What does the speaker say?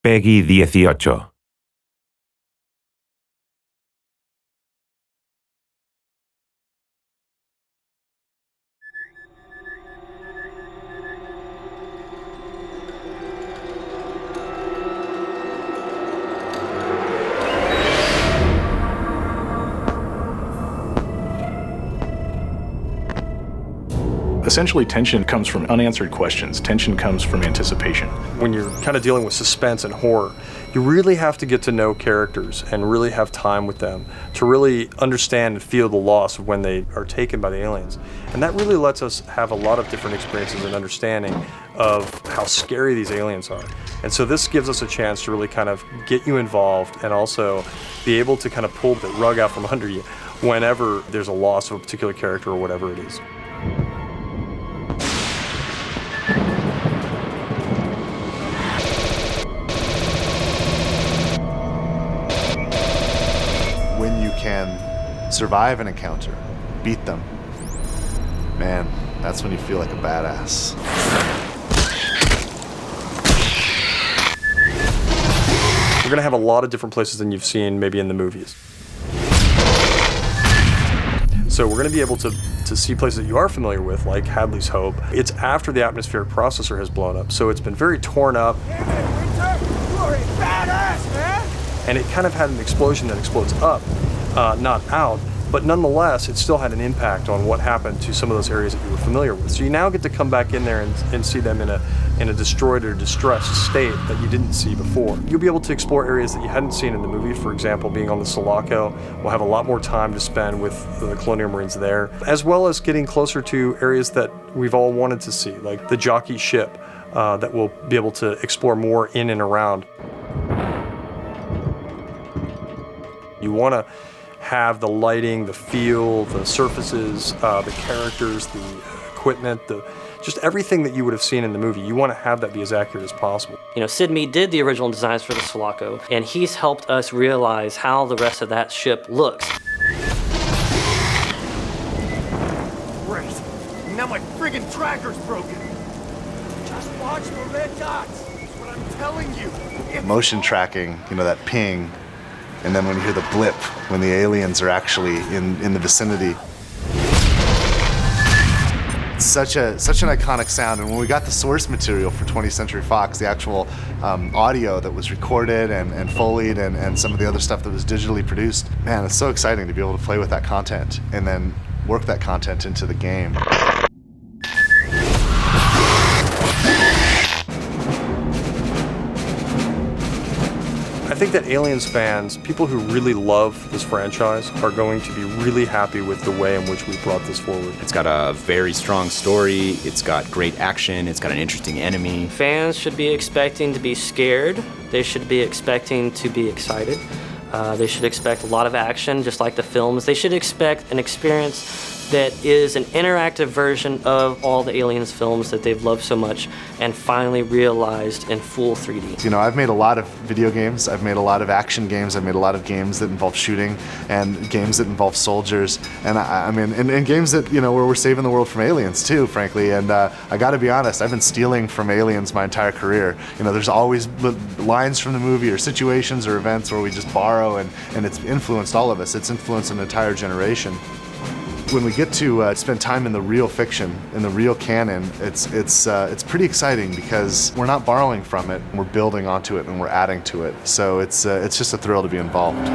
Peggy 18. Essentially, tension comes from unanswered questions. Tension comes from anticipation. When you're kind of dealing with suspense and horror, you really have to get to know characters and really have time with them to really understand and feel the loss of when they are taken by the aliens. And that really lets us have a lot of different experiences and understanding of how scary these aliens are. And so this gives us a chance to really kind of get you involved and also be able to kind of pull the rug out from under you whenever there's a loss of a particular character or whatever it is. When you can survive an encounter, beat them, man, that's when you feel like a badass. We're gonna have a lot of different places than you've seen maybe in the movies. So we're gonna be able to see places that you are familiar with, like Hadley's Hope. It's after the atmospheric processor has blown up, so it's been very torn up. Yeah, Winter, you are a badass, man! And it kind of had an explosion that explodes up, not out, but nonetheless, it still had an impact on what happened to some of those areas that you were familiar with. So you now get to come back in there and see them in a destroyed or distressed state that you didn't see before. You'll be able to explore areas that you hadn't seen in the movie. For example, being on the Sulaco, we'll have a lot more time to spend with the Colonial Marines there, as well as getting closer to areas that we've all wanted to see, like the jockey ship that we'll be able to explore more in and around. You want to have the lighting, the feel, the surfaces, the characters, the equipment, just everything that you would have seen in the movie. You want to have that be as accurate as possible. You know, Sid Mead did the original designs for the Sulaco, and he's helped us realize how the rest of that ship looks. Great. Now my friggin' tracker's broken. Just watch the red dots. That's what I'm telling you. Motion tracking, you know, that ping, and then when you hear the blip, when the aliens are actually in the vicinity. It's such an iconic sound, and when we got the source material for 20th Century Fox, the actual audio that was recorded and Foleyed and some of the other stuff that was digitally produced, man, it's so exciting to be able to play with that content and then work that content into the game. I think that Aliens fans, people who really love this franchise, are going to be really happy with the way in which we brought this forward. It's got a very strong story, it's got great action, it's got an interesting enemy. Fans should be expecting to be scared. They should be expecting to be excited. They should expect a lot of action, just like the films. They should expect an experience that is an interactive version of all the Aliens films that they've loved so much and finally realized in full 3D. You know, I've made a lot of video games, I've made a lot of action games, I've made a lot of games that involve shooting and games that involve soldiers, and I mean, and games that, you know, where we're saving the world from aliens too, frankly, and I gotta be honest, I've been stealing from aliens my entire career. You know, there's always lines from the movie or situations or events where we just borrow, and it's influenced all of us. It's influenced an entire generation. When we get to spend time in the real fiction, in the real canon, it's pretty exciting because we're not borrowing from it, we're building onto it and we're adding to it. So it's just a thrill to be involved.